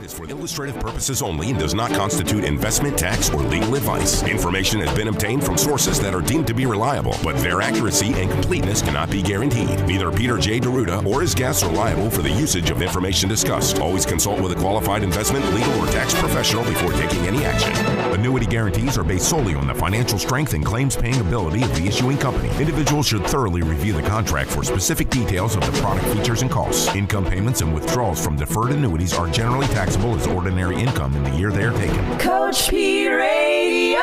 is for illustrative purposes only and does not constitute investment, tax, or legal advice. Information has been obtained from sources that are deemed to be reliable, but their accuracy and completeness cannot be guaranteed. Neither Peter J. Deruta or his guests are liable for the usage of information discussed. Always consult with a qualified investment, legal, or tax professional before taking any action. Annuity guarantees are based solely on the financial strength and claims-paying ability of the issuing company. Individuals should thoroughly review the contract for specific details of the product features and costs. Income payments and withdrawals from deferred annuities are generally taxable as ordinary income in the year they are taken. Coach P Radio.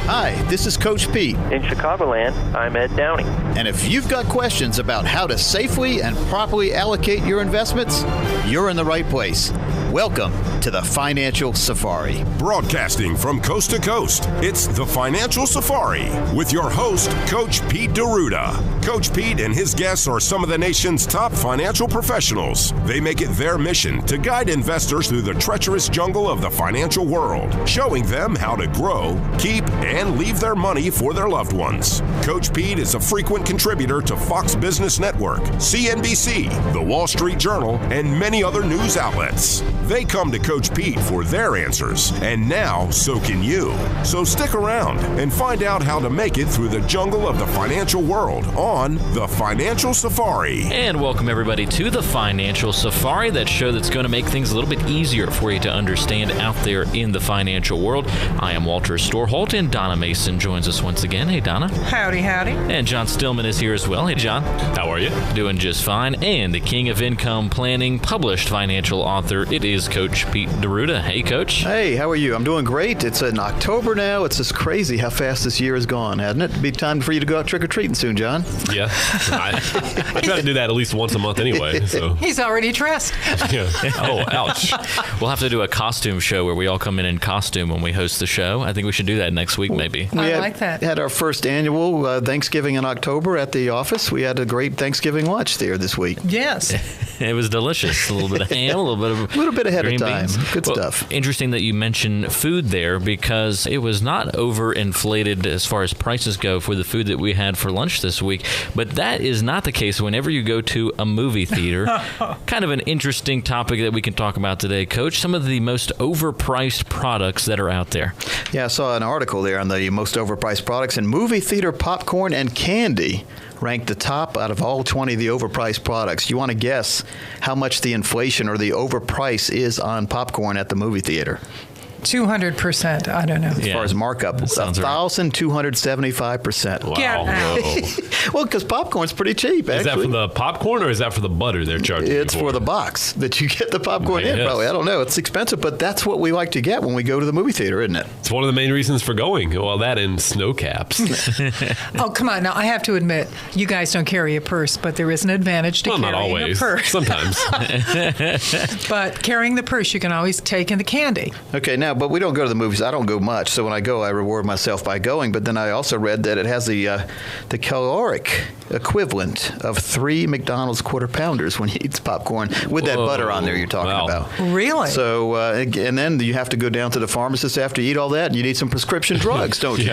Hi, this is Coach Pete. In Chicagoland, I'm Ed Downey. And if you've got questions about how to safely and properly allocate your investments, you're in the right place. Welcome to the Financial Safari. Broadcasting from coast to coast, it's the Financial Safari with your host, Coach Pete Deruta. Coach Pete and his guests are some of the nation's top financial professionals. They make it their mission to guide investors through the treacherous jungle of the financial world, showing them how to grow, keep, and leave their money for their loved ones. Coach Pete is a frequent contributor to Fox Business Network, CNBC, The Wall Street Journal, and many other news outlets. They come to Coach Pete for their answers, and now so can you. So stick around and find out how to make it through the jungle of the financial world on the Financial Safari. And welcome everybody to the Financial Safari, that show that's going to make things a little bit easier for you to understand out there in the financial world. I am Walter Storholt, and Donna Mason joins us once again. Hey, Donna. Howdy, howdy. And John Stillman is here as well. Hey, John. How are you? Doing just fine. And the king of income planning, published financial author, it is Coach Pete Deruta. Hey, Coach. Hey, how are you? I'm doing great. It's in October now. It's just crazy how fast this year has gone, hasn't it? It'd be time for you to go out trick-or-treating soon, John. Yeah. I try to do that at least once a month anyway. So. He's already dressed. Yeah. Oh, ouch. We'll have to do a costume show where we all come in costume when we host the show. I think we should do that next week, maybe. I like that. We had our first annual Thanksgiving in October at the office. We had a great Thanksgiving lunch there this week. Yes. It was delicious. A little bit of ham, a little bit ahead of green time. beans. Good stuff. Interesting that you mentioned food there, because it was not overinflated as far as prices go for the food that we had for lunch this week. But that is not the case whenever you go to a movie theater. Kind of an interesting topic that we can talk about today, Coach. Some of the most overpriced products that are out there. Yeah, I saw an article there on the most overpriced products, and movie theater popcorn and candy ranked the top out of all 20 of the overpriced products. You want to guess how much the inflation or the overprice is on popcorn at the movie theater? 200%. I don't know. As far as markup, 1,275%. Wow. Get out. Well, because popcorn's pretty cheap, actually. Is that for the popcorn or is that for the butter they're charging? It's for the box that you get the popcorn in, probably. I don't know. It's expensive, but that's what we like to get when we go to the movie theater, isn't it? It's one of the main reasons for going. Well, that and snow caps. Oh, come on. Now, I have to admit, you guys don't carry a purse, but there is an advantage to carrying not always. a purse. Sometimes. But carrying the purse, you can always take in the candy. Okay, now, but we don't go to the movies. I don't go much, so when I go, I reward myself by going. But then I also read that it has the caloric equivalent of 3 McDonald's Quarter Pounders when you eat popcorn with that butter on there you're talking about. Really? So, and then you have to go down to the pharmacist after you eat all that, and you need some prescription drugs, don't you?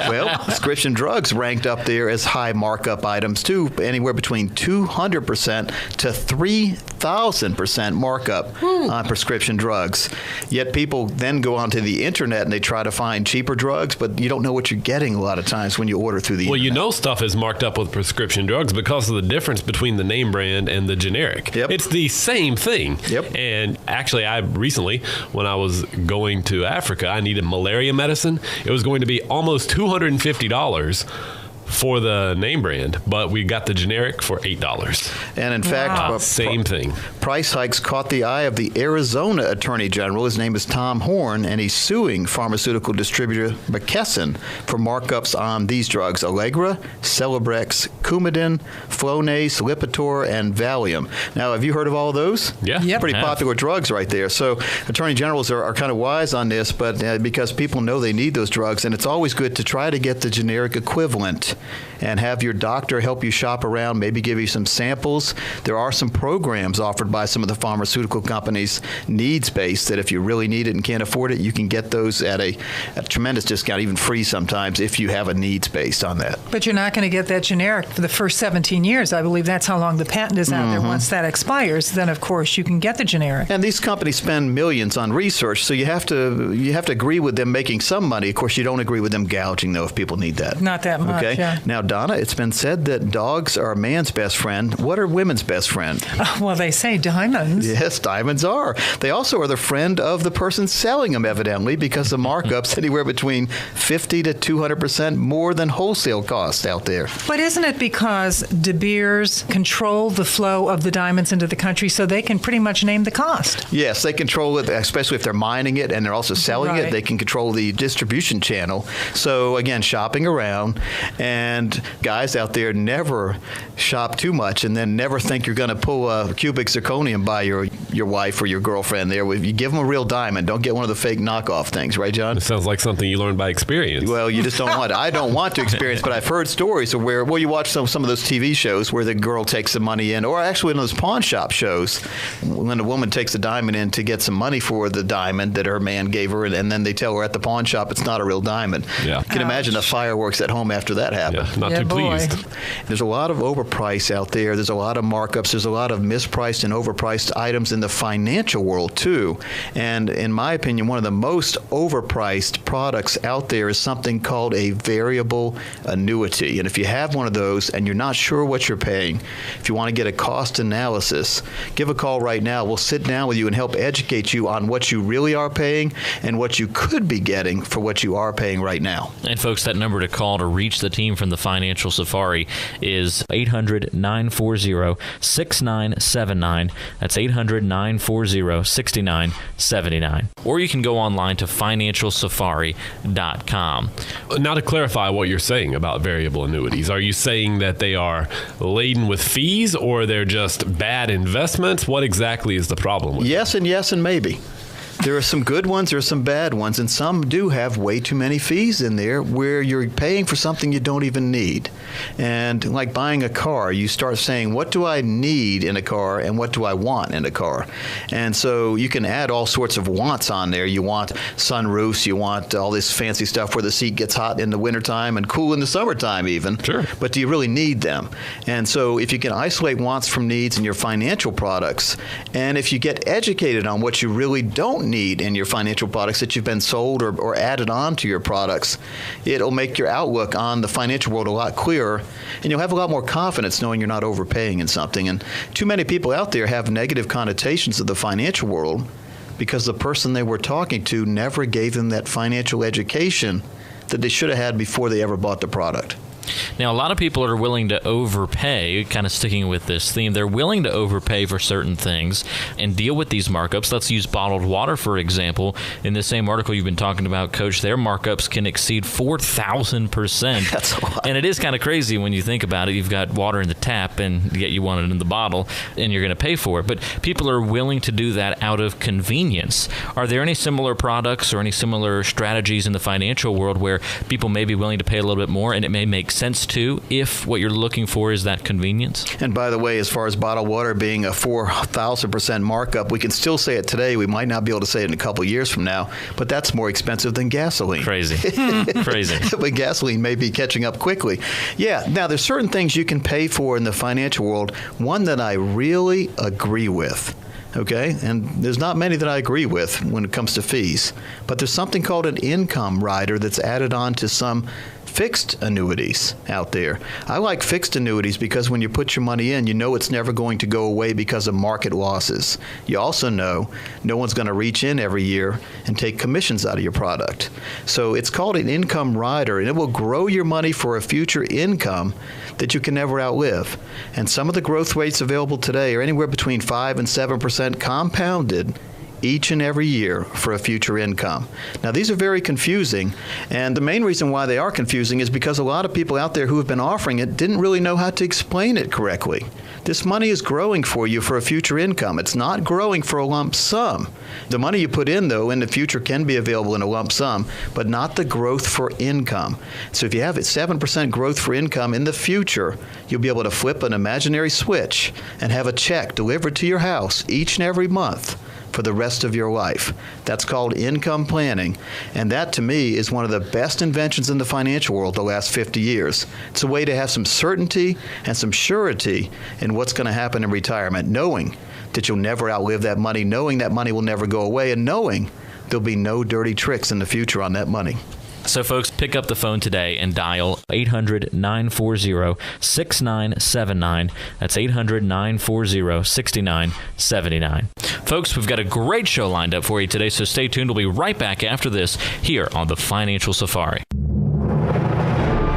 Well, prescription drugs ranked up there as high markup items, too, anywhere between 200% to 3,000% markup on prescription drugs. Yet people then go onto the internet and they try to find cheaper drugs, but you don't know what you're getting a lot of times when you order through the internet. Well, you know stuff is marked up with prescription drugs because of the difference between the name brand and the generic. Yep. It's the same thing. Yep. And actually, I recently, when I was going to Africa, I needed malaria medicine. It was going to be almost $250 for the name brand, but we got the generic for $8. And in fact, same thing. Price hikes caught the eye of the Arizona Attorney General. His name is Tom Horn, and he's suing pharmaceutical distributor McKesson for markups on these drugs: Allegra, Celebrex, Coumadin, Flonase, Lipitor, and Valium. Now, have you heard of all of those? Yeah. Yep. Pretty popular drugs right there. So attorney generals are kind of wise on this, but because people know they need those drugs, and it's always good to try to get the generic equivalent product and have your doctor help you shop around, maybe give you some samples. There are some programs offered by some of the pharmaceutical companies, needs-based, that if you really need it and can't afford it, you can get those at a tremendous discount, even free sometimes, if you have a needs-based on that. But you're not going to get that generic for the first 17 years. I believe that's how long the patent is out there. Once that expires, then of course you can get the generic. And these companies spend millions on research, so you have to agree with them making some money. Of course, you don't agree with them gouging, though, if people need that. Not that much, okay? yeah. Now, Donna, it's been said that dogs are man's best friend. What are women's best friend? Well, they say diamonds. Yes, diamonds are. They also are the friend of the person selling them, evidently, because the markups anywhere between 50 to 200% more than wholesale costs out there. But isn't it because De Beers control the flow of the diamonds into the country, so they can pretty much name the cost? Yes, they control it, especially if they're mining it and they're also selling it. They can control the distribution channel. So, again, shopping around. And guys out there, never shop too much and then never think you're going to pull a cubic zirconium by your wife or your girlfriend there. You give them a real diamond. Don't get one of the fake knockoff things, right, John? It sounds like something you learned by experience. Well, you just don't want it. I don't want to experience, but I've heard stories of where, you watch some of those TV shows where the girl takes the money in, or actually in those pawn shop shows, when a woman takes the diamond in to get some money for the diamond that her man gave her, and then they tell her at the pawn shop it's not a real diamond. Yeah. You can imagine the fireworks at home after that happened. Yeah, not too pleased. There's a lot of overprice out there. There's a lot of markups. There's a lot of mispriced and overpriced items in the financial world, too. And in my opinion, one of the most overpriced products out there is something called a variable annuity. And if you have one of those and you're not sure what you're paying, if you want to get a cost analysis, give a call right now. We'll sit down with you and help educate you on what you really are paying and what you could be getting for what you are paying right now. And folks, that number to call to reach the team from the Financial Safari is 800-940-6979. That's 800-940-6979. Or you can go online to financialsafari.com. Now, to clarify what you're saying about variable annuities, are you saying that they are laden with fees or they're just bad investments? What exactly is the problem with Yes and yes and maybe. There are some good ones, there are some bad ones, and some do have way too many fees in there where you're paying for something you don't even need. And like buying a car, you start saying, what do I need in a car and what do I want in a car? And so you can add all sorts of wants on there. You want sunroofs, you want all this fancy stuff where the seat gets hot in the wintertime and cool in the summertime even. Sure. But do you really need them? And so if you can isolate wants from needs in your financial products, and if you get educated on what you really don't need in your financial products that you've been sold or added on to your products, it'll make your outlook on the financial world a lot clearer, and you'll have a lot more confidence knowing you're not overpaying in something. And too many people out there have negative connotations of the financial world because the person they were talking to never gave them that financial education that they should have had before they ever bought the product. Now, a lot of people are willing to overpay, kind of sticking with this theme. They're willing to overpay for certain things and deal with these markups. Let's use bottled water, for example. In the same article you've been talking about, Coach, their markups can exceed 4,000%. That's a lot. And it is kind of crazy when you think about it. You've got water in the tap, and yet you want it in the bottle, and you're going to pay for it. But people are willing to do that out of convenience. Are there any similar products or any similar strategies in the financial world where people may be willing to pay a little bit more, and it may make sense too if what you're looking for is that convenience? And by the way, as far as bottled water being a 4,000% markup, we can still say it today. We might not be able to say it in a couple of years from now, but that's more expensive than gasoline. Crazy. Crazy. But gasoline may be catching up quickly. Yeah, now there's certain things you can pay for in the financial world. One that I really agree with. Okay, and there's not many that I agree with when it comes to fees, but there's something called an income rider that's added on to some fixed annuities out there. I like fixed annuities because when you put your money in, you know it's never going to go away because of market losses. You also know no one's going to reach in every year and take commissions out of your product. So it's called an income rider, and it will grow your money for a future income that you can never outlive. And some of the growth rates available today are anywhere between 5 and 7% compounded each and every year for a future income. Now, these are very confusing, and the main reason why they are confusing is because a lot of people out there who have been offering it didn't really know how to explain it correctly. This money is growing for you for a future income. It's not growing for a lump sum. The money you put in, though, in the future can be available in a lump sum, but not the growth for income. So if you have 7% growth for income in the future, you'll be able to flip an imaginary switch and have a check delivered to your house each and every month for the rest of your life. That's called income planning, and that to me is one of the best inventions in the financial world the last 50 years. It's a way to have some certainty and some surety in what's going to happen in retirement, knowing that you'll never outlive that money, knowing that money will never go away, and knowing there'll be no dirty tricks in the future on that money. So, folks, pick up the phone today and dial 800-940-6979. That's 800-940-6979. Folks, we've got a great show lined up for you today, so stay tuned. We'll be right back after this here on the Financial Safari.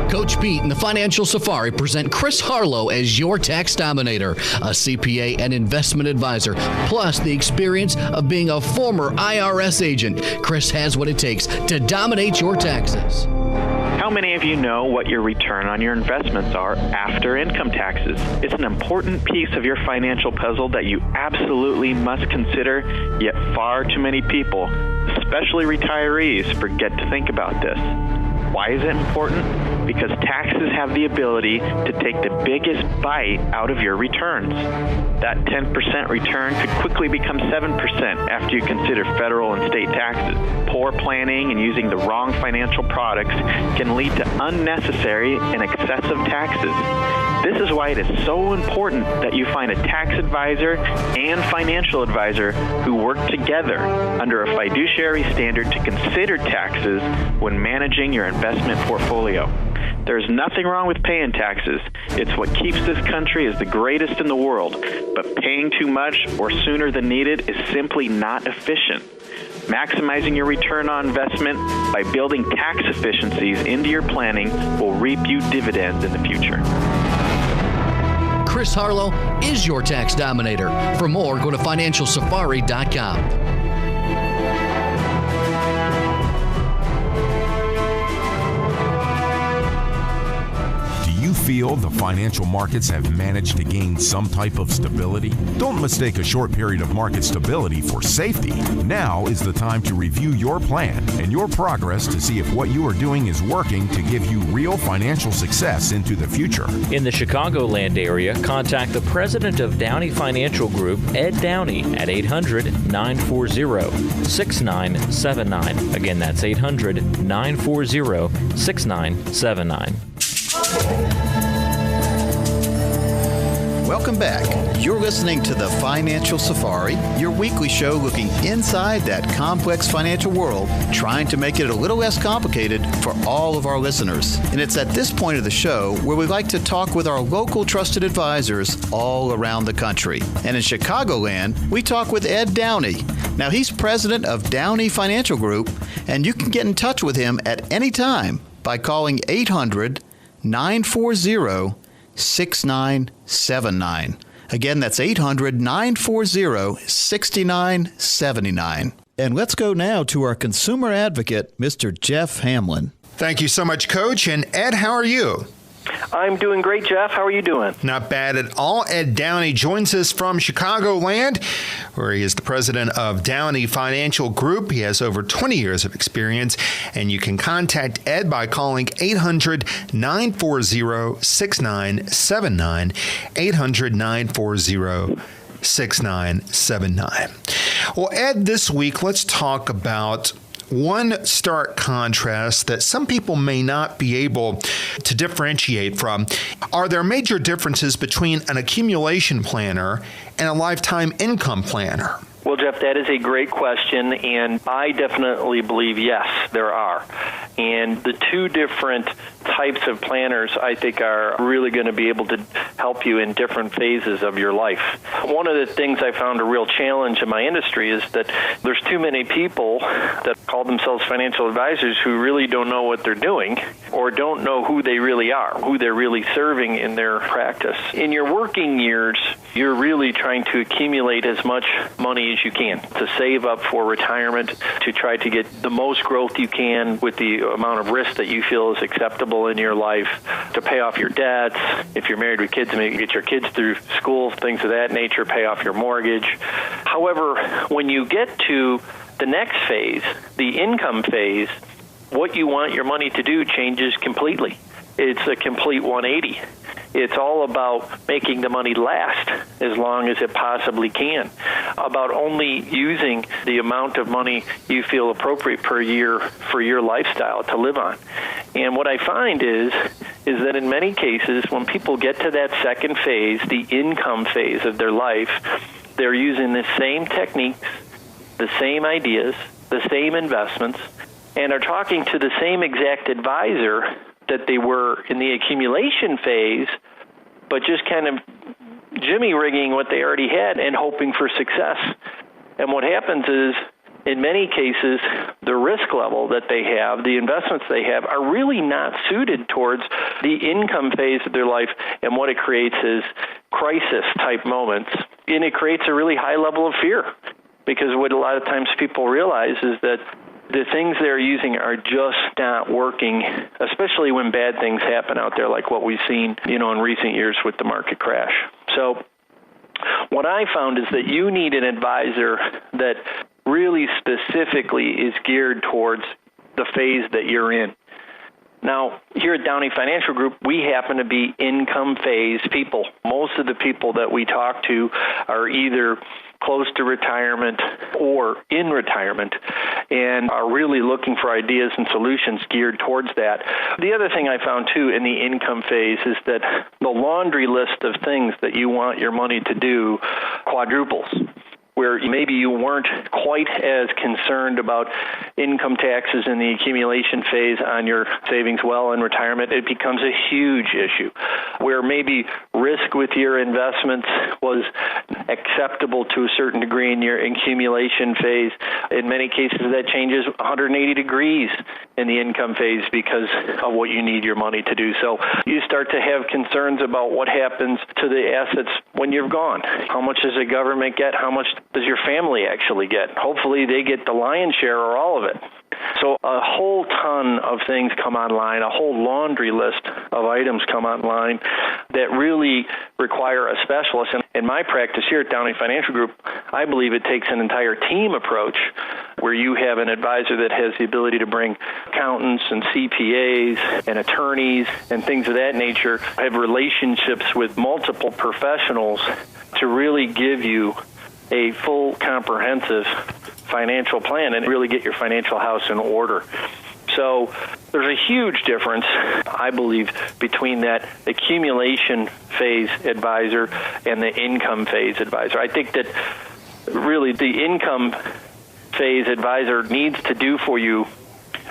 Coach Pete and the Financial Safari present Chris Harlow as your tax dominator, a CPA and investment advisor, plus the experience of being a former IRS agent. Chris has what it takes to dominate your taxes. How many of you know what your return on your investments are after income taxes? It's an important piece of your financial puzzle that you absolutely must consider, yet far too many people, especially retirees, forget to think about this. Why is it important? Because taxes have the ability to take the biggest bite out of your returns. That 10% return could quickly become 7% after you consider federal and state taxes. Poor planning and using the wrong financial products can lead to unnecessary and excessive taxes. This is why it is so important that you find a tax advisor and financial advisor who work together under a fiduciary standard to consider taxes when managing your investment portfolio. There's nothing wrong with paying taxes. It's what keeps this country as the greatest in the world. But paying too much or sooner than needed is simply not efficient. Maximizing your return on investment by building tax efficiencies into your planning will reap you dividends in the future. Chris Harlow is your tax dominator. For more, go to financialsafari.com. You feel the financial markets have managed to gain some type of stability? Don't mistake a short period of market stability for safety. Now is the time to review your plan and your progress to see if what you are doing is working to give you real financial success into the future. In the Chicagoland area, contact the president of Downey Financial Group, Ed Downey, at 800-940-6979. Again, that's 800-940-6979. Welcome back. You're listening to the Financial Safari, your weekly show looking inside that complex financial world, trying to make it a little less complicated for all of our listeners. And it's at this point of the show where we like to talk with our local trusted advisors all around the country. And in Chicagoland, we talk with Ed Downey. Now, he's president of Downey Financial Group, and you can get in touch with him at any time by calling 800-940-6979. Again, that's 800-940-6979. And let's go now to our consumer advocate, Mr. Jeff Hamlin. Thank you so much, Coach. And Ed, how are you? I'm doing great, Jeff. How are you doing? Not bad at all. Ed Downey joins us from Chicagoland, where he is the president of Downey Financial Group. He has over 20 years of experience, and you can contact Ed by calling 800-940-6979, 800-940-6979. Well, Ed, this week, let's talk about one stark contrast that some people may not be able to differentiate from. Are there major differences between an accumulation planner and a lifetime income planner? Well, Jeff, that is a great question, and I definitely believe yes, there are. And the two different types of planners, I think, are really going to be able to help you in different phases of your life. One of the things I found a real challenge in my industry is that there's too many people that call themselves financial advisors who really don't know what they're doing or don't know who they really are, who they're really serving in their practice. In your working years, you're really trying to accumulate as much money as you can to save up for retirement, to try to get the most growth you can with the amount of risk that you feel is acceptable in your life, to pay off your debts. If you're married with kids, maybe get your kids through school, things of that nature, pay off your mortgage. However, when you get to the next phase, the income phase, what you want your money to do changes completely. It's a complete 180. It's all about making the money last as long as it possibly can, about only using the amount of money you feel appropriate per year for your lifestyle to live on. And what I find is that in many cases, when people get to that second phase, the income phase of their life, they're using the same techniques, the same ideas, the same investments, and are talking to the same exact advisor that they were in the accumulation phase, but just kind of jimmy-rigging what they already had and hoping for success. And what happens is, in many cases, the risk level that they have, the investments they have, are really not suited towards the income phase of their life, and what it creates is crisis-type moments, and it creates a really high level of fear, because what a lot of times people realize is that the things they're using are just not working, especially when bad things happen out there, like what we've seen, in recent years with the market crash. So what I found is that you need an advisor that really specifically is geared towards the phase that you're in. Now, here at Downey Financial Group, we happen to be income phase people. Most of the people that we talk to are either close to retirement or in retirement and are really looking for ideas and solutions geared towards that. The other thing I found, too, in the income phase is that the laundry list of things that you want your money to do quadruples, where maybe you weren't quite as concerned about income taxes in the accumulation phase on your savings well in retirement. It becomes a huge issue, where maybe risk with your investments was acceptable to a certain degree in your accumulation phase. In many cases, that changes 180 degrees in the income phase because of what you need your money to do. So you start to have concerns about what happens to the assets when you're gone. How much does the government get? How much does your family actually get? Hopefully they get the lion's share or all of it. So a whole ton of things come online, a whole laundry list of items come online that really require a specialist. And in my practice here at Downey Financial Group, I believe it takes an entire team approach where you have an advisor that has the ability to bring accountants and CPAs and attorneys and things of that nature, have relationships with multiple professionals to really give you a full, comprehensive financial plan and really get your financial house in order. So there's a huge difference, I believe, between that accumulation phase advisor and the income phase advisor. I think that really the income phase advisor needs to do for you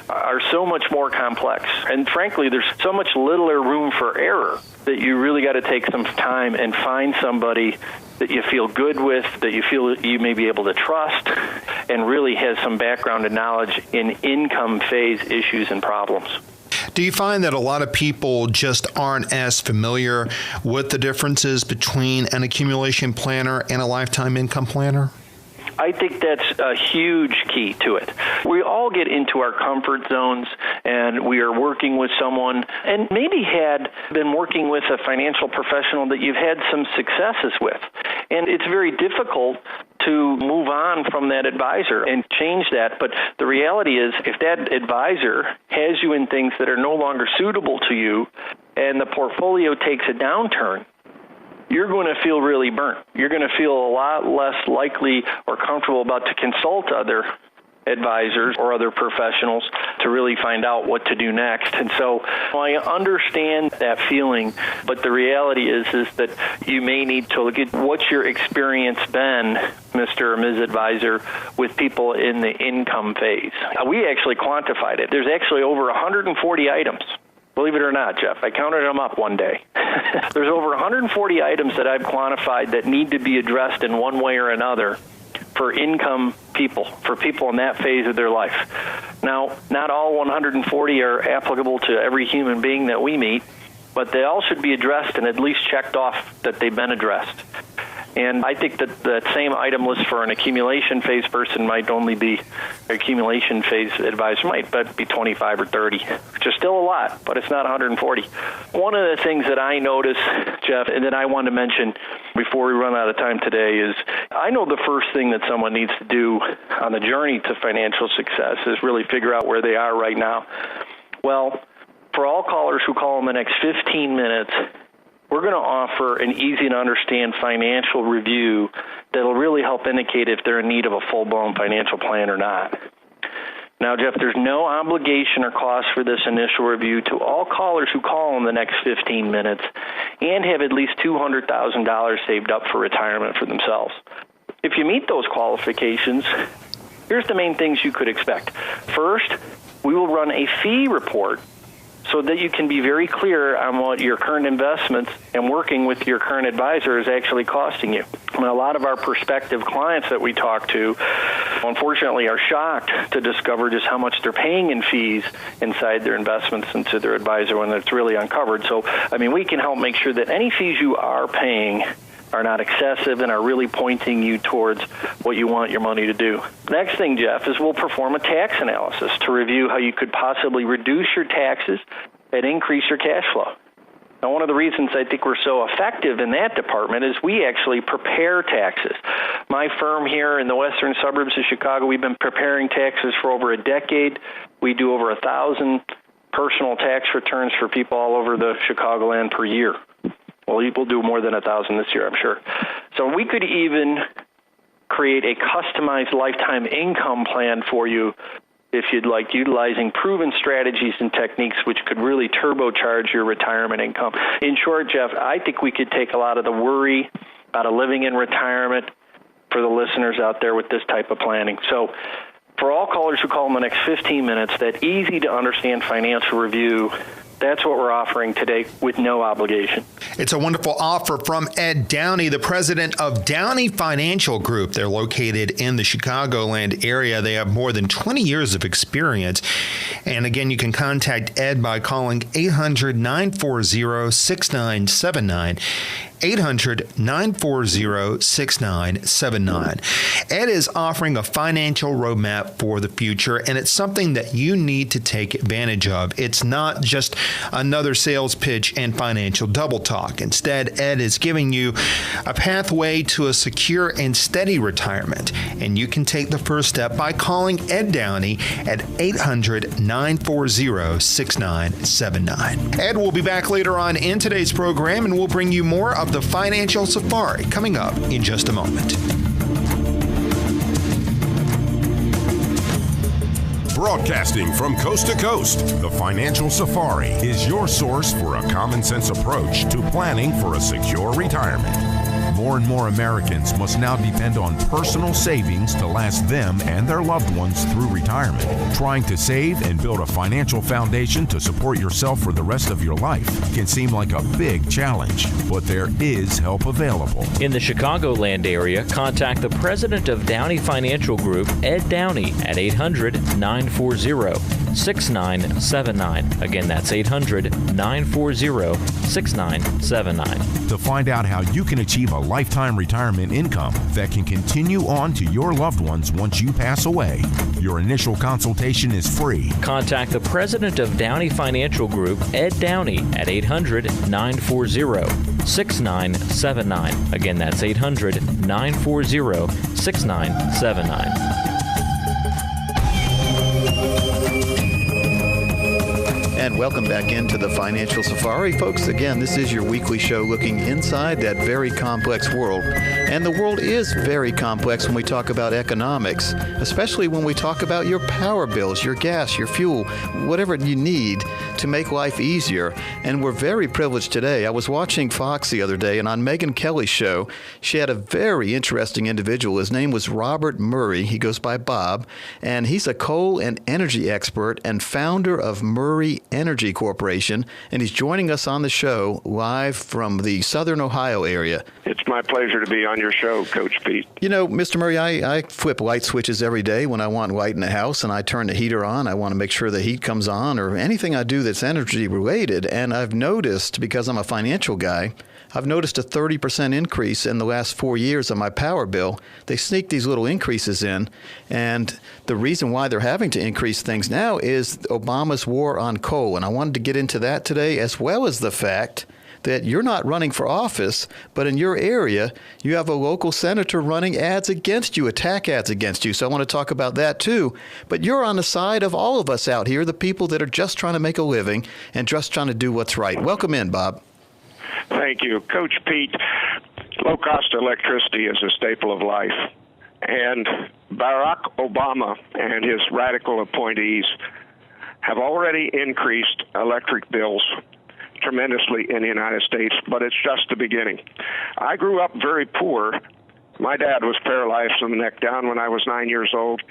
are so much more complex. And frankly, there's so much littler room for error that you really got to take some time and find somebody that you feel good with, that you feel that you may be able to trust, and really has some background and knowledge in income phase issues and problems. Do you find that a lot of people just aren't as familiar with the differences between an accumulation planner and a lifetime income planner? I think that's a huge key to it. We all get into our comfort zones, and we are working with someone and maybe had been working with a financial professional that you've had some successes with. And it's very difficult to move on from that advisor and change that. But the reality is, if that advisor has you in things that are no longer suitable to you and the portfolio takes a downturn, you're going to feel really burnt. You're going to feel a lot less likely or comfortable about to consult other advisors or other professionals to really find out what to do next. And so I understand that feeling, but the reality is that you may need to look at what's your experience been, Mr. or Ms. Advisor, with people in the income phase. We actually quantified it. There's actually over 140 items Believe it or not, Jeff, I counted them up one day. There's over 140 items that I've quantified that need to be addressed in one way or another for income people, for people in that phase of their life. Now, not all 140 are applicable to every human being that we meet, but they all should be addressed and at least checked off that they've been addressed. And I think that that same item list for an accumulation phase person might only be, accumulation phase advisor might be 25 or 30, which is still a lot, but it's not 140. One of the things that I notice, Jeff, and that I want to mention before we run out of time today is I know the first thing that someone needs to do on the journey to financial success is really figure out where they are right now. Well, for all callers who call in the next 15 minutes, we're going to offer an easy-to-understand financial review that will really help indicate if they're in need of a full-blown financial plan or not. Now, Jeff, there's no obligation or cost for this initial review to all callers who call in the next 15 minutes and have at least $200,000 saved up for retirement for themselves. If you meet those qualifications, here's the main things you could expect. First, we will run a fee report so that you can be very clear on what your current investments and working with your current advisor is actually costing you. And a lot of our prospective clients that we talk to, unfortunately, are shocked to discover just how much they're paying in fees inside their investments into their advisor when it's really uncovered. So, I mean, we can help make sure that any fees you are paying are not excessive and are really pointing you towards what you want your money to do. Next thing, Jeff, is we'll perform a tax analysis to review how you could possibly reduce your taxes and increase your cash flow. Now, one of the reasons I think we're so effective in that department is we actually prepare taxes. My firm here in the western suburbs of Chicago, we've been preparing taxes for over a decade. We do over 1,000 personal tax returns for people all over the Chicagoland per year. Well, we'll do more than 1,000 this year, I'm sure. So we could even create a customized lifetime income plan for you if you'd like, utilizing proven strategies and techniques which could really turbocharge your retirement income. In short, Jeff, I think we could take a lot of the worry out of living in retirement for the listeners out there with this type of planning. So for all callers who call in the next 15 minutes, that easy-to-understand financial review, that's what we're offering today with no obligation. It's a wonderful offer from Ed Downey, the president of Downey Financial Group. They're located in the Chicagoland area. They have more than 20 years of experience. And again, you can contact Ed by calling 800-940-6979. 800-940-6979. Ed is offering a financial roadmap for the future, and it's something that you need to take advantage of. It's not just another sales pitch and financial double talk. Instead, Ed is giving you a pathway to a secure and steady retirement, and you can take the first step by calling Ed Downey at 800-940-6979. Ed will be back later on in today's program, and we'll bring you more of the Financial Safari coming up in just a moment. Broadcasting from coast to coast, the Financial Safari is your source for a common sense approach to planning for a secure retirement. More and more Americans must now depend on personal savings to last them and their loved ones through retirement. Trying to save and build a financial foundation to support yourself for the rest of your life can seem like a big challenge, but there is help available. In the Chicagoland area, contact the president of Downey Financial Group, Ed Downey, at 800-940-6979. Again, that's 800-940-6979. To find out how you can achieve a lifetime retirement income that can continue on to your loved ones once you pass away. Your initial consultation is free. Contact the president of Downey Financial Group, Ed Downey, at 800-940-6979. Again, that's 800-940-6979. And welcome back into the Financial Safari. Folks, again, this is your weekly show looking inside that very complex world And the world is very complex when we talk about economics, especially when we talk about your power bills, your gas, your fuel, whatever you need to make life easier. And we're very privileged today. I was watching Fox the other day, and on Megyn Kelly's show, she had a very interesting individual. His name was Robert Murray. He goes by Bob, and he's a coal and energy expert and founder of Murray Energy Corporation, and he's joining us on the show live from the Southern Ohio area. It's my pleasure to be on your show, Coach Pete. You know, Mr. Murray, I flip light switches every day when I want light in the house, and I turn the heater on. I want to make sure the heat comes on, or anything I do that's energy related. And I've noticed, because I'm a financial guy, I've noticed a 30% increase in the last 4 years on my power bill. They sneak these little increases in, and the reason why they're having to increase things now is Obama's war on coal. And I wanted to get into that today, as well as the fact that you're not running for office, but in your area, you have a local senator running ads against you, attack ads against you. So I want to talk about that too. But you're on the side of all of us out here, the people that are just trying to make a living and just trying to do what's right. Welcome in, Bob. Thank you. Coach Pete, low-cost electricity is a staple of life. And Barack Obama and his radical appointees have already increased electric bills tremendously in the United States, but it's just the beginning. I grew up very poor. My dad was paralyzed from the neck down when I was 9 years old,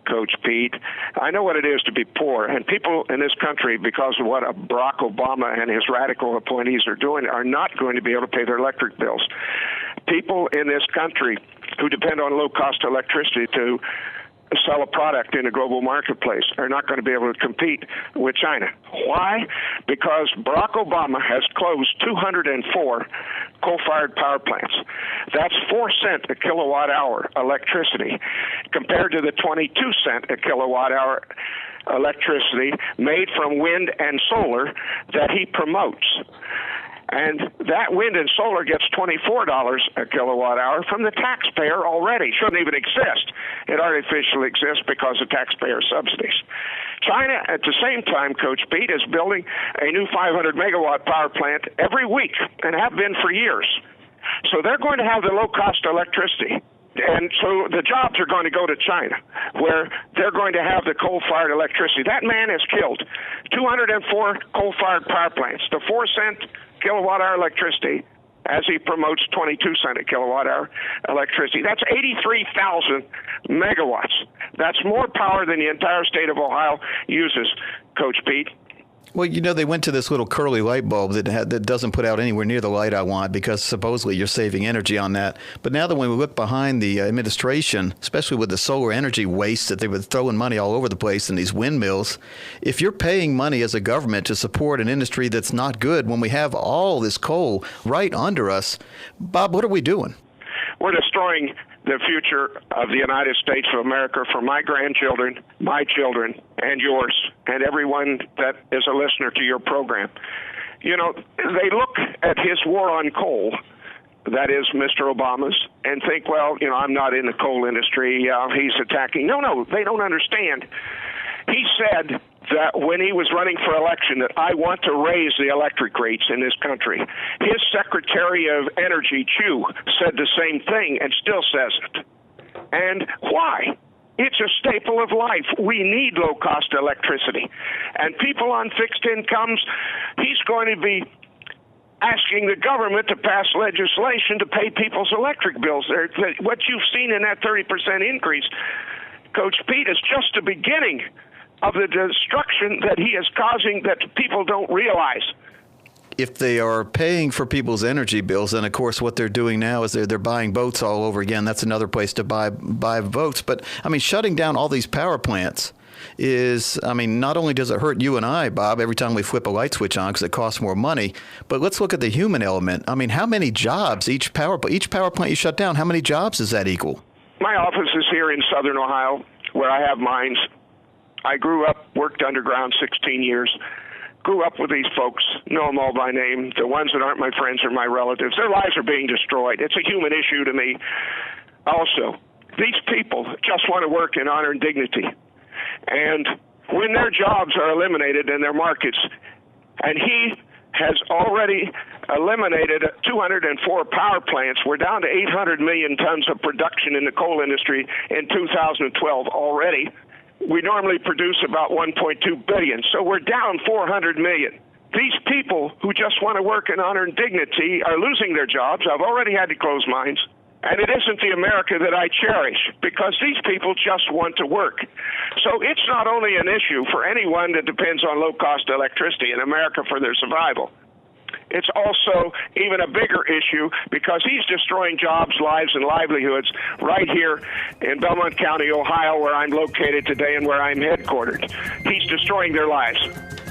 Coach Pete. I know what it is to be poor, and people in this country, because of what Barack Obama and his radical appointees are doing, are not going to be able to pay their electric bills. People in this country who depend on low-cost electricity to sell a product in a global marketplace are not going to be able to compete with China. Why? Because Barack Obama has closed 204 coal-fired power plants. That's 4 cents a kilowatt hour electricity compared to the 22 cents a kilowatt hour electricity made from wind and solar that he promotes. And that wind and solar gets $24 a kilowatt hour from the taxpayer already. Shouldn't even exist. It artificially exists because of taxpayer subsidies. China, at the same time, Coach Pete, is building a new 500 megawatt power plant every week and have been for years. So they're going to have the low-cost electricity. And so the jobs are going to go to China, where they're going to have the coal-fired electricity. That man has killed 204 coal-fired power plants. The 4 cent kilowatt-hour electricity, as he promotes 22 cent a kilowatt-hour electricity. That's 83,000 megawatts. That's more power than the entire state of Ohio uses, Coach Pete. Well, you know, they went to this little curly light bulb that doesn't put out anywhere near the light I want, because supposedly you're saving energy on that. But now that when we look behind the administration, especially with the solar energy waste that they were throwing money all over the place in these windmills, if you're paying money as a government to support an industry that's not good when we have all this coal right under us, Bob, what are we doing? We're destroying the future of the United States of America for my grandchildren, my children, and yours, and everyone that is a listener to your program. You know, they look at his war on coal, that is Mr. Obama's, and think, well, you know, I'm not in the coal industry. He's attacking. No, they don't understand. He said that when he was running for election that I want to raise the electric rates in this country. His Secretary of Energy, Chu, said the same thing and still says it. And why? It's a staple of life. We need low-cost electricity. And people on fixed incomes, he's going to be asking the government to pass legislation to pay people's electric bills. What you've seen in that 30% increase, Coach Pete, is just the beginning of the destruction that he is causing that people don't realize. If they are paying for people's energy bills, then of course what they're doing now is they're buying boats all over again. That's another place to buy votes. But I mean, shutting down all these power plants is, I mean, not only does it hurt you and I, Bob, every time we flip a light switch on because it costs more money, but let's look at the human element. I mean, how many jobs each power plant you shut down, how many jobs does that equal? My office is here in Southern Ohio, where I have mines. I grew up, worked underground 16 years, grew up with these folks, know them all by name. The ones that aren't my friends are my relatives. Their lives are being destroyed. It's a human issue to me. Also, these people just want to work in honor and dignity. And when their jobs are eliminated in their markets, and he has already eliminated 204 power plants. We're down to 800 million tons of production in the coal industry in 2012 already. We normally produce about 1.2 billion, so we're down 400 million. These people who just want to work in honor and dignity are losing their jobs. I've already had to close mines. And it isn't the America that I cherish, because these people just want to work. So it's not only an issue for anyone that depends on low-cost electricity in America for their survival. It's also even a bigger issue because he's destroying jobs, lives, and livelihoods right here in Belmont County, Ohio, where I'm located today and where I'm headquartered. He's destroying their lives.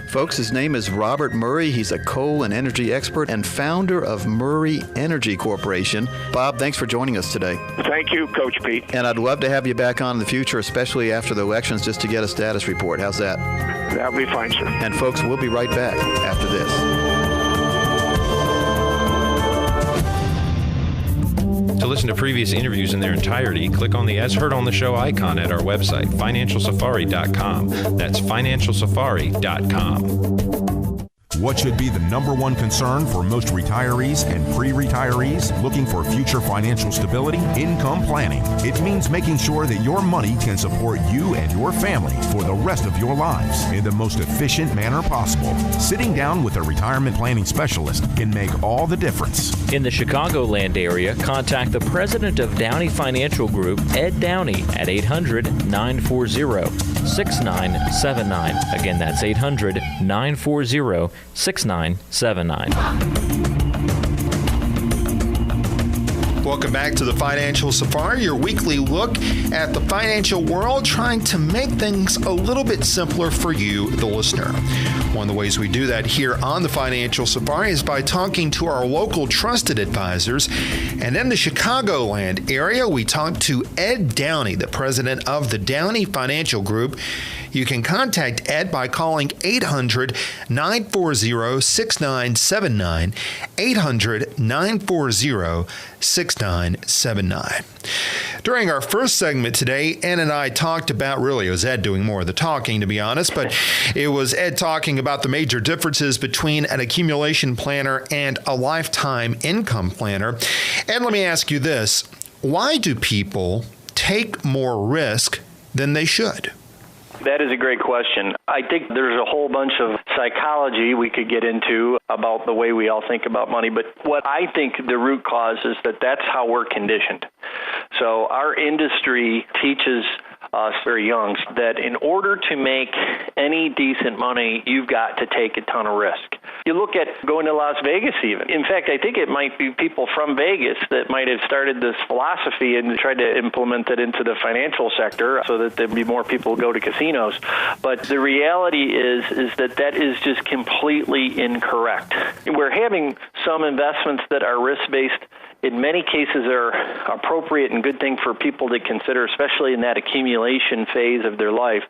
Folks, his name is Robert Murray. He's a coal and energy expert and founder of Murray Energy Corporation. Bob, thanks for joining us today. Thank you, Coach Pete. And I'd love to have you back on in the future, especially after the elections, just to get a status report. How's that? That'll be fine, sir. And folks, we'll be right back after this. To listen to previous interviews in their entirety, click on the As Heard on the Show icon at our website, financialsafari.com. That's financialsafari.com. What should be the number one concern for most retirees and pre-retirees looking for future financial stability? Income planning. It means making sure that your money can support you and your family for the rest of your lives in the most efficient manner possible. Sitting down with a retirement planning specialist can make all the difference. In the Chicagoland area, contact the president of Downey Financial Group, Ed Downey, at 800-940-6979. Again, that's 800-940-6979. Welcome back to the Financial Safari, your weekly look at the financial world, trying to make things a little bit simpler for you, the listener. One of the ways we do that here on the Financial Safari is by talking to our local trusted advisors. And in the Chicagoland area, we talked to Ed Downey, the president of the Downey Financial Group. You can contact Ed by calling 800-940-6979, 800-940-6979. During our first segment today, Ed and I talked about, really, it was Ed doing more of the talking, to be honest, but it was Ed talking about the major differences between an accumulation planner and a lifetime income planner. Ed, let me ask you this. Why do people take more risk than they should? That is a great question. I think there's a whole bunch of psychology we could get into about the way we all think about money, but what I think the root cause is that that's how we're conditioned. So our industry teaches us very young that in order to make any decent money, you've got to take a ton of risk. You look at going to Las Vegas even. In fact, I think it might be people from Vegas that might have started this philosophy and tried to implement it into the financial sector so that there'd be more people who go to casinos. But the reality is that is just completely incorrect. We're having some investments that are risk-based. In many cases are appropriate and good thing for people to consider, especially in that accumulation phase of their life.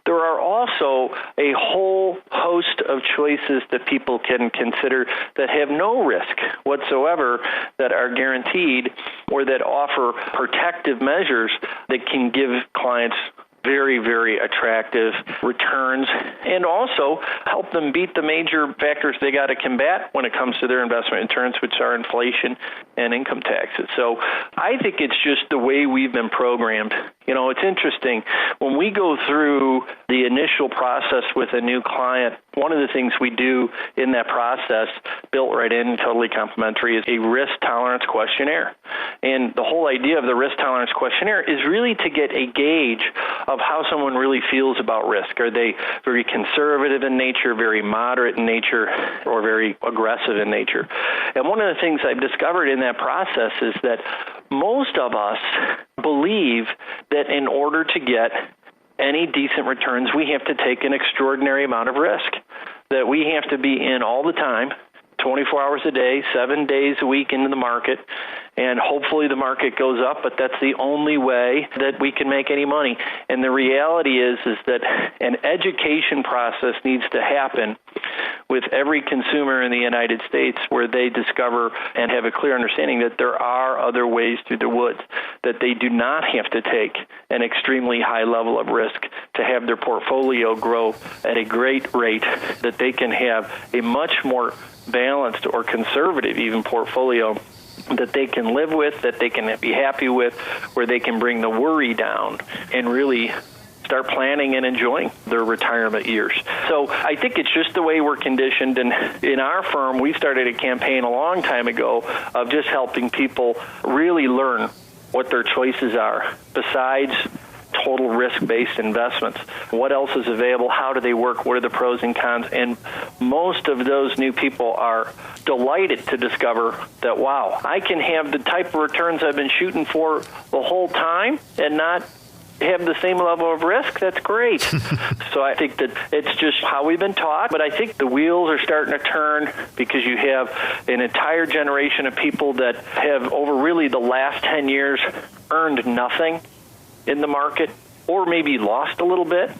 There are also a whole host of choices that people can consider that have no risk whatsoever, that are guaranteed, or that offer protective measures that can give clients very, very attractive returns, and also help them beat the major factors they got to combat when it comes to their investment returns, which are inflation and income taxes. So I think it's just the way we've been programmed. You know, it's interesting. When we go through the initial process with a new client, one of the things we do in that process, built right in, totally complimentary, is a risk tolerance questionnaire. And the whole idea of the risk tolerance questionnaire is really to get a gauge of how someone really feels about risk. Are they very conservative in nature, very moderate in nature, or very aggressive in nature? And one of the things I've discovered in that process is that most of us believe that in order to get any decent returns, we have to take an extraordinary amount of risk, that we have to be in all the time, 24 hours a day, 7 days a week into the market, and hopefully the market goes up, but that's the only way that we can make any money. And the reality is that an education process needs to happen with every consumer in the United States, where they discover and have a clear understanding that there are other ways through the woods, that they do not have to take an extremely high level of risk to have their portfolio grow at a great rate, that they can have a much more balanced or conservative even portfolio that they can live with, that they can be happy with, where they can bring the worry down and really start planning and enjoying their retirement years. So I think it's just the way we're conditioned. And in our firm, we started a campaign a long time ago of just helping people really learn what their choices are besides total risk-based investments. What else is available? How do they work? What are the pros and cons? And most of those new people are delighted to discover that, wow, I can have the type of returns I've been shooting for the whole time and not have the same level of risk. That's great. So I think that it's just how we've been taught, but I think the wheels are starting to turn because you have an entire generation of people that have over really the last 10 years earned nothing in the market, or maybe lost a little bit,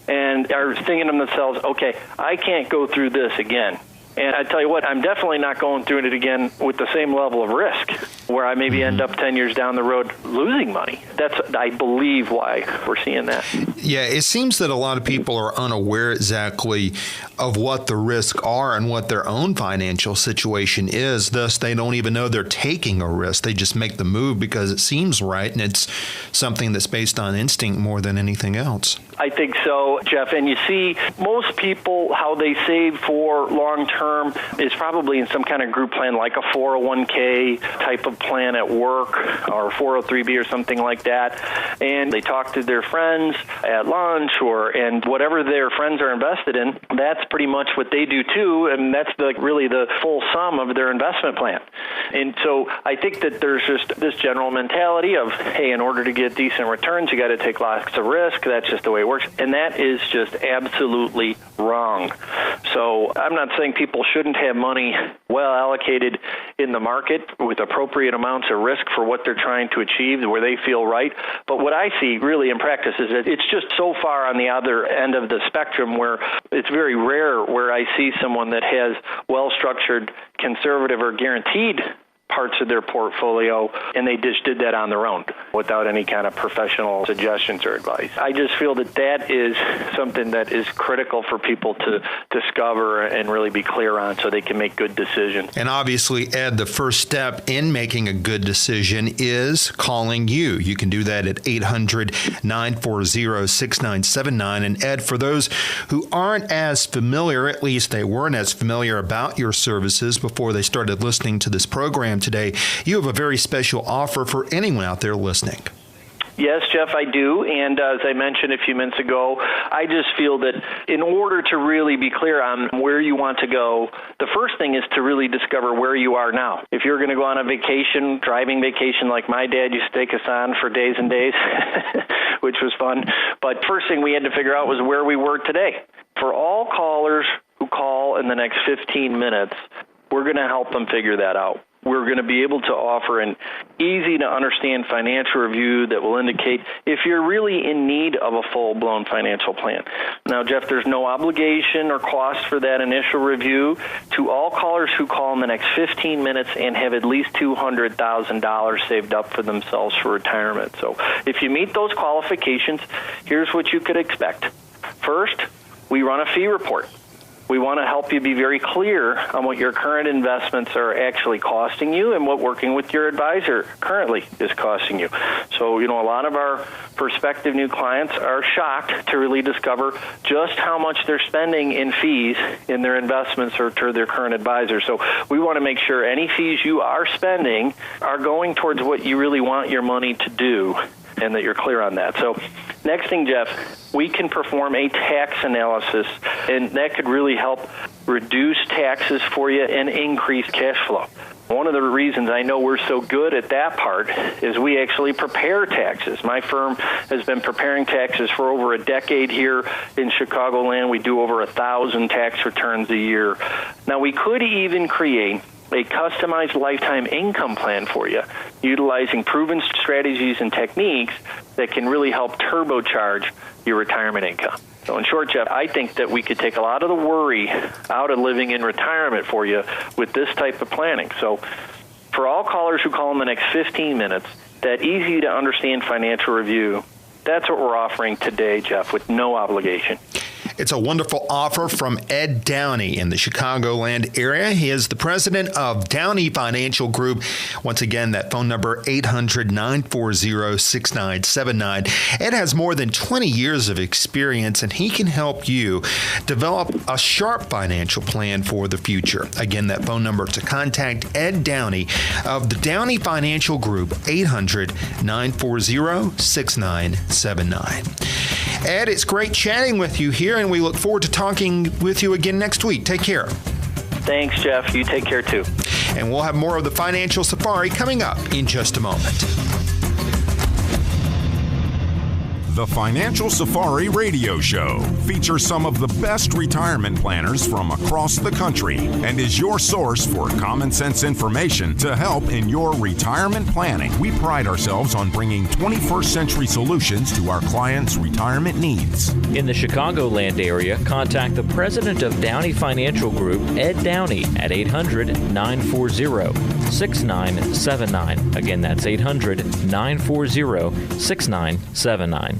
and are thinking to themselves, okay, I can't go through this again. And I tell you what, I'm definitely not going through it again with the same level of risk, where I maybe end up 10 years down the road losing money. That's, I believe, why we're seeing that. Yeah, it seems that a lot of people are unaware exactly of what the risks are and what their own financial situation is. Thus, they don't even know they're taking a risk. They just make the move because it seems right, and it's something that's based on instinct more than anything else. I think so, Jeff. And you see, most people, how they save for long-term is probably in some kind of group plan, like a 401k type of plan at work, or 403b or something like that. And they talk to their friends at lunch, and whatever their friends are invested in, that's pretty much what they do too. And that's really the full sum of their investment plan. And so I think that there's just this general mentality of, hey, in order to get decent returns, you got to take lots of risk. That's just the way it works. And that is just absolutely wrong. So I'm not saying people shouldn't have money well allocated in the market with appropriate amounts of risk for what they're trying to achieve, where they feel right. But what I see really in practice is that it's just so far on the other end of the spectrum where it's very rare where I see someone that has well-structured, conservative, or guaranteed parts of their portfolio, and they just did that on their own without any kind of professional suggestions or advice. I just feel that that is something that is critical for people to discover and really be clear on so they can make good decisions. And obviously, Ed, the first step in making a good decision is calling you. You can do that at 800-940-6979. And Ed, for those who aren't as familiar, at least they weren't as familiar about your services before they started listening to this program today, you have a very special offer for anyone out there listening. Yes, Jeff, I do. And as I mentioned a few minutes ago, I just feel that in order to really be clear on where you want to go, the first thing is to really discover where you are now. If you're going to go on a vacation, driving vacation like my dad used to take us on for days and days, which was fun. But first thing we had to figure out was where we were today. For all callers who call in the next 15 minutes, we're going to help them figure that out. We're going to be able to offer an easy-to-understand financial review that will indicate if you're really in need of a full-blown financial plan. Now, Jeff, there's no obligation or cost for that initial review. To all callers who call in the next 15 minutes and have at least $200,000 saved up for themselves for retirement. So if you meet those qualifications, here's what you could expect. First, we run a fee report. We want to help you be very clear on what your current investments are actually costing you and what working with your advisor currently is costing you. So, a lot of our prospective new clients are shocked to really discover just how much they're spending in fees in their investments or to their current advisor. So we want to make sure any fees you are spending are going towards what you really want your money to do, and that you're clear on that. So next thing, Jeff, we can perform a tax analysis, and that could really help reduce taxes for you and increase cash flow. One of the reasons I know we're so good at that part is we actually prepare taxes. My firm has been preparing taxes for over a decade here in Chicagoland. We do over 1,000 tax returns a year. Now, we could even create a customized lifetime income plan for you, utilizing proven strategies and techniques that can really help turbocharge your retirement income. So in short, Jeff, I think that we could take a lot of the worry out of living in retirement for you with this type of planning. So for all callers who call in the next 15 minutes, that easy-to-understand financial review That's what we're offering today, Jeff, with no obligation. It's a wonderful offer from Ed Downey in the Chicagoland area. He is the president of Downey Financial Group. Once again, that phone number, 800-940-6979. Ed has more than 20 years of experience, and he can help you develop a sharp financial plan for the future. Again, that phone number to contact Ed Downey of the Downey Financial Group, 800-940-6979. Ed, it's great chatting with you here, and we look forward to talking with you again next week. Take care. Thanks, Jeff. You take care, too. And we'll have more of the Financial Safari coming up in just a moment. The Financial Safari Radio Show features some of the best retirement planners from across the country and is your source for common sense information to help in your retirement planning. We pride ourselves on bringing 21st century solutions to our clients' retirement needs. In the Chicagoland area, contact the president of Downey Financial Group, Ed Downey, at 800-940-6979. Again, that's 800-940-6979.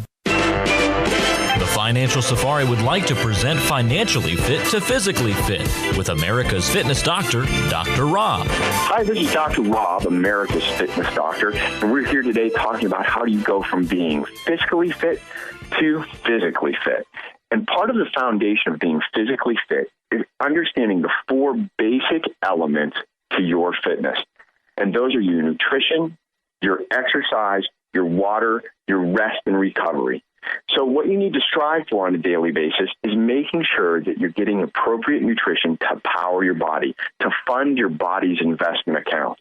The Financial Safari would like to present Financially Fit to Physically Fit with America's fitness doctor, Dr. Rob. Hi, this is Dr. Rob, America's fitness doctor, and we're here today talking about how do you go from being physically fit to physically fit. And part of the foundation of being physically fit is understanding the 4 basic elements to your fitness. And those are your nutrition, your exercise, your water, your rest and recovery. So what you need to strive for on a daily basis is making sure that you're getting appropriate nutrition to power your body, to fund your body's investment account.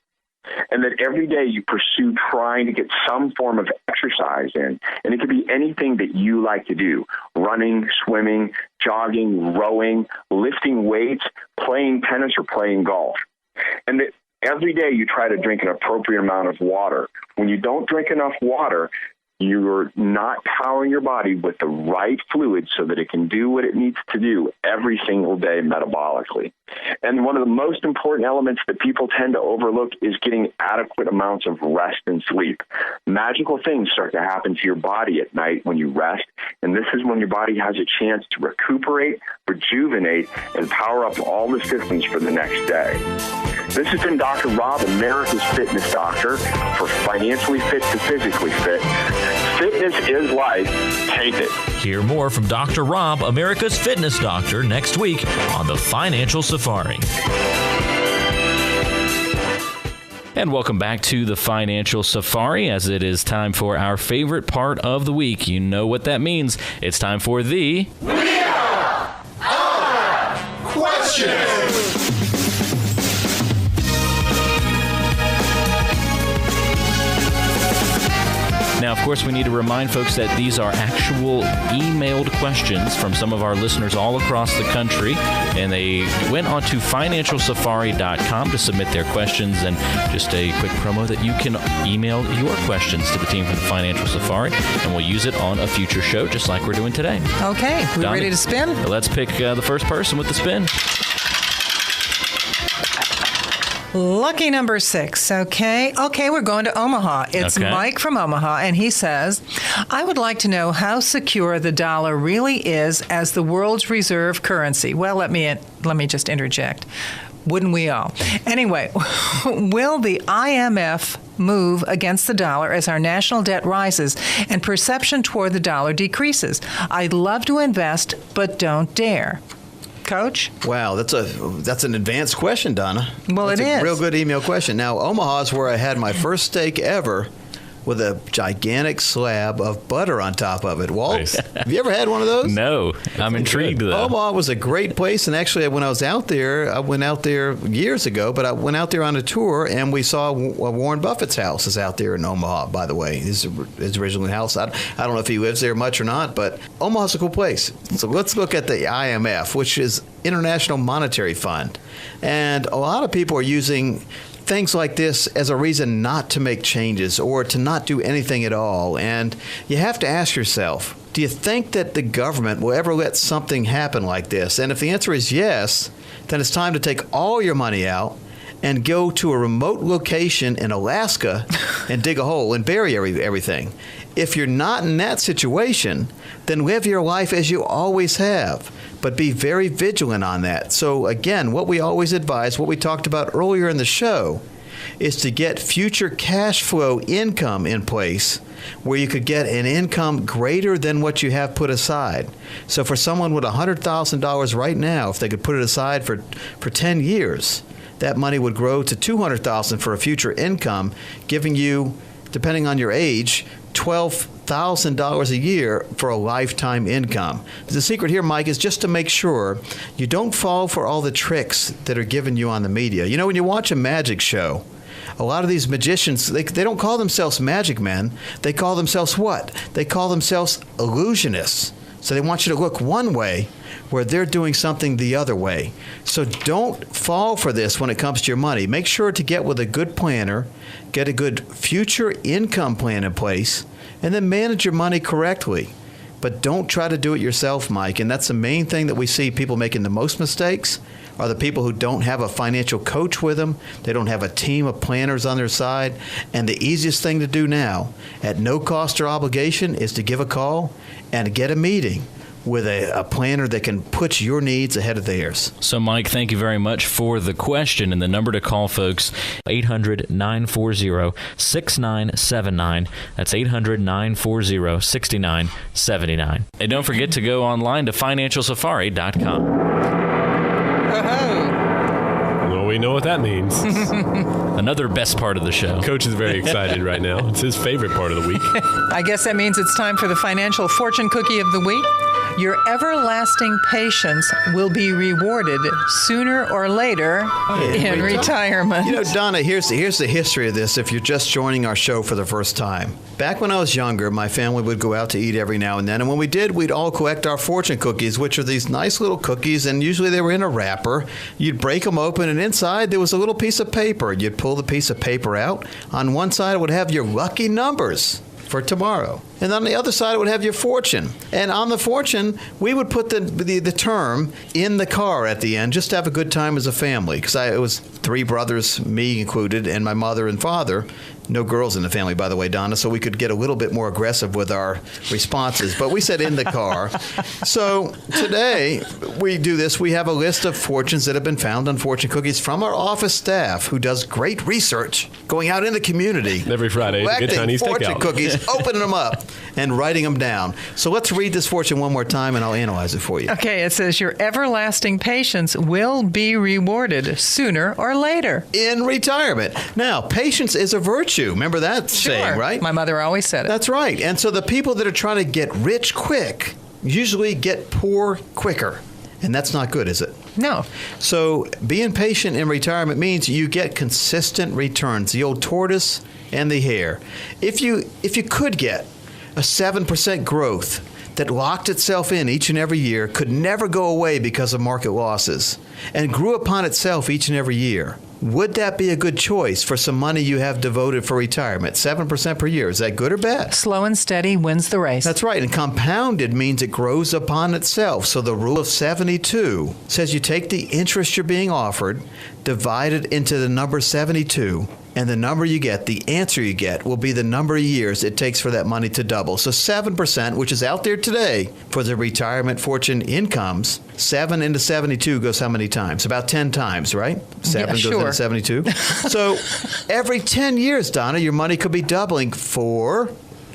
And that every day you pursue trying to get some form of exercise in. And it could be anything that you like to do: running, swimming, jogging, rowing, lifting weights, playing tennis, or playing golf. And that every day you try to drink an appropriate amount of water. When you don't drink enough water, you're not powering your body with the right fluid so that it can do what it needs to do every single day metabolically. And one of the most important elements that people tend to overlook is getting adequate amounts of rest and sleep. Magical things start to happen to your body at night when you rest, and this is when your body has a chance to recuperate, rejuvenate, and power up all the systems for the next day. This has been Dr. Rob, America's fitness doctor, for Financially Fit to Physically Fit. Fitness is life. Take it. Hear more from Dr. Rob, America's fitness doctor, next week on the Financial Safari. And welcome back to the Financial Safari, as it is time for our favorite part of the week. You know what that means. It's time for the... We are our questions. Now, of course, we need to remind folks that these are actual emailed questions from some of our listeners all across the country, and they went onto financialsafari.com to submit their questions. And just a quick promo that you can email your questions to the team from the Financial Safari, and we'll use it on a future show, just like we're doing today. Okay, we Donnie, ready to spin? Let's pick the first person with the spin. Lucky number 6. Okay, we're going to Omaha. It's Mike from Omaha, and he says, I would like to know how secure the dollar really is as the world's reserve currency. Well, let me just interject. Wouldn't we all? Anyway, will the IMF move against the dollar as our national debt rises and perception toward the dollar decreases? I'd love to invest, but don't dare. Coach? Wow, that's an advanced question, Donna. Well, that's it is. A real good email question. Now, Omaha is where I had my first steak ever with a gigantic slab of butter on top of it. Walt, Nice. Have you ever had one of those? No, I'm intrigued, though. Omaha was a great place, and actually, when I was out there, I went out there years ago, but I went out there on a tour, and we saw Warren Buffett's house is out there in Omaha, by the way. His original house. I don't know if he lives there much or not, but Omaha's a cool place. So let's look at the IMF, which is International Monetary Fund. And a lot of people are using things like this as a reason not to make changes or to not do anything at all. And you have to ask yourself, do you think that the government will ever let something happen like this? And if the answer is yes, then it's time to take all your money out and go to a remote location in Alaska and dig a hole and bury everything. If you're not in that situation, then live your life as you always have, but be very vigilant on that. So again, what we always advise, what we talked about earlier in the show, is to get future cash flow income in place where you could get an income greater than what you have put aside. So for someone with $100,000 right now, if they could put it aside for 10 years, that money would grow to $200,000 for a future income, giving you, depending on your age, $12,000 a year for a lifetime income. The secret here, Mike, is just to make sure you don't fall for all the tricks that are given you on the media. You know, when you watch a magic show, a lot of these magicians, they don't call themselves magic men. They call themselves what? They call themselves illusionists. So they want you to look one way where they're doing something the other way. So don't fall for this when it comes to your money. Make sure to get with a good planner, get a good future income plan in place, and then manage your money correctly. But don't try to do it yourself, Mike. And that's the main thing that we see people making the most mistakes are the people who don't have a financial coach with them. They don't have a team of planners on their side. And the easiest thing to do now, at no cost or obligation, is to give a call and get a meeting with a planner that can put your needs ahead of theirs. So, Mike, thank you very much for the question. And the number to call, folks, 800-940-6979. That's 800-940-6979. And don't forget to go online to financialsafari.com. Well, we know what that means. Another best part of the show. Coach is very excited right now. It's his favorite part of the week. I guess that means it's time for the financial fortune cookie of the week. Your everlasting patience will be rewarded sooner or later in retirement. You know, Donna, here's the history of this if you're just joining our show for the first time. Back when I was younger, my family would go out to eat every now and then, and when we did, we'd all collect our fortune cookies, which are these nice little cookies, and usually they were in a wrapper. You'd break them open, and inside there was a little piece of paper. You'd pull the piece of paper out. On one side, it would have your lucky numbers for tomorrow. And on the other side, it would have your fortune. And on the fortune, we would put the term in the car at the end, just to have a good time as a family. Because it was 3 brothers, me included, and my mother and father. No girls in the family, by the way, Donna, so we could get a little bit more aggressive with our responses. But we said in the car. So today, we do this. We have a list of fortunes that have been found on fortune cookies from our office staff, who does great research, going out in the community. Every Friday, collecting good Chinese fortune takeout. cookies, opening them up, and writing them down. So let's read this fortune one more time, and I'll analyze it for you. Okay, it says your everlasting patience will be rewarded sooner or later. In retirement. Now, patience is a virtue. Remember that saying, right? My mother always said it. That's right. And so the people that are trying to get rich quick usually get poor quicker. And that's not good, is it? No. So being patient in retirement means you get consistent returns, the old tortoise and the hare. If you could get a 7% growth that locked itself in each and every year, could never go away because of market losses, and grew upon itself each and every year, would that be a good choice for some money you have devoted for retirement? 7% per year. Is that good or bad? Slow and steady wins the race. That's right. And compounded means it grows upon itself. So the rule of 72 says you take the interest you're being offered, divide it into the number 72, and the number you get, the answer you get, will be the number of years it takes for that money to double. So 7%, which is out there today for the retirement fortune incomes, 7 into 72 goes how many times? About 10 times, right? 7 goes into 72. So every 10 years, Donna, your money could be doubling for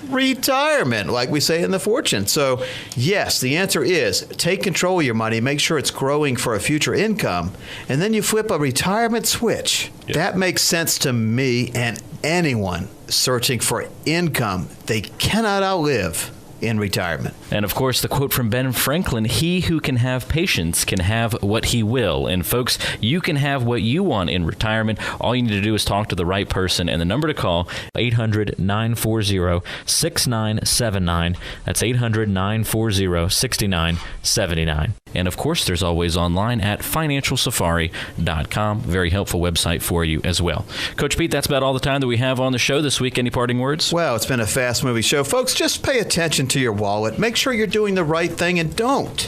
retirement, like we say in the fortune. So, yes, the answer is take control of your money, make sure it's growing for a future income, and then you flip a retirement switch. Yep. That makes sense to me and anyone searching for income they cannot outlive in retirement. And of course, the quote from Ben Franklin, he who can have patience can have what he will. And folks, you can have what you want in retirement. All you need to do is talk to the right person. And the number to call, 800-940-6979. That's 800-940-6979. And of course, there's always online at financialsafari.com. Very helpful website for you as well. Coach Pete, that's about all the time that we have on the show this week. Any parting words? Well, it's been a fast-moving show. Folks, just pay attention to your wallet. Make sure you're doing the right thing and don't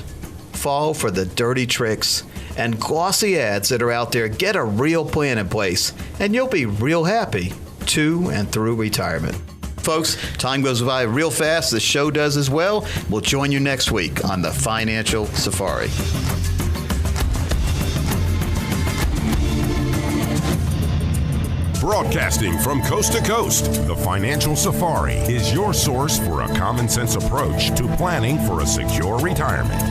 fall for the dirty tricks and glossy ads that are out there. Get a real plan in place, and you'll be real happy to and through retirement. folks, time goes by real fast. The show does as well. We'll join you next week on the Financial Safari. Broadcasting from coast to coast, the Financial Safari is your source for a common sense approach to planning for a secure retirement.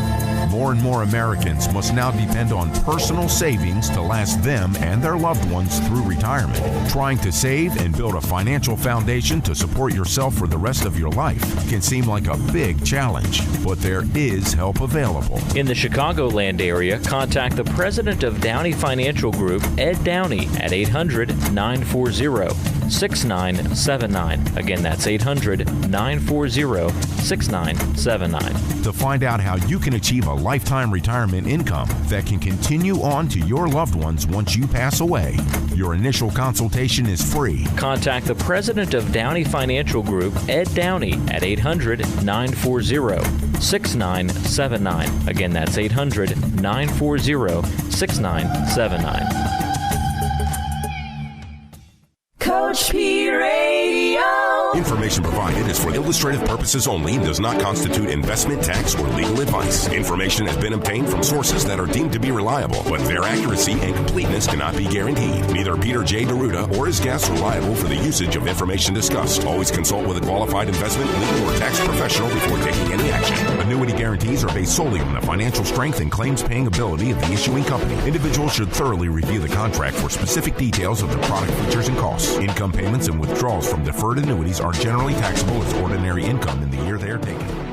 More and more Americans must now depend on personal savings to last them and their loved ones through retirement. Trying to save and build a financial foundation to support yourself for the rest of your life can seem like a big challenge, but there is help available. In the Chicagoland area, contact the president of Downey Financial Group, Ed Downey, at 800-940-6979. Again, that's 800-940-6979. To find out how you can achieve a lifetime retirement income that can continue on to your loved ones once you pass away. Your initial consultation is free. Contact the president of Downey Financial Group, Ed Downey, at 800-940-6979. Again, that's 800-940-6979. Coach P Radio. Information provided is for illustrative purposes only and does not constitute investment, tax, or legal advice. Information has been obtained from sources that are deemed to be reliable, but their accuracy and completeness cannot be guaranteed. Neither Peter J. Deruta or his guests are liable for the usage of information discussed. Always consult with a qualified investment, legal, or tax professional before taking any action. Annuity guarantees are based solely on the financial strength and claims-paying ability of the issuing company. Individuals should thoroughly review the contract for specific details of the product features and costs. Income payments and withdrawals from deferred annuities are generally taxable as ordinary income in the year they are taken.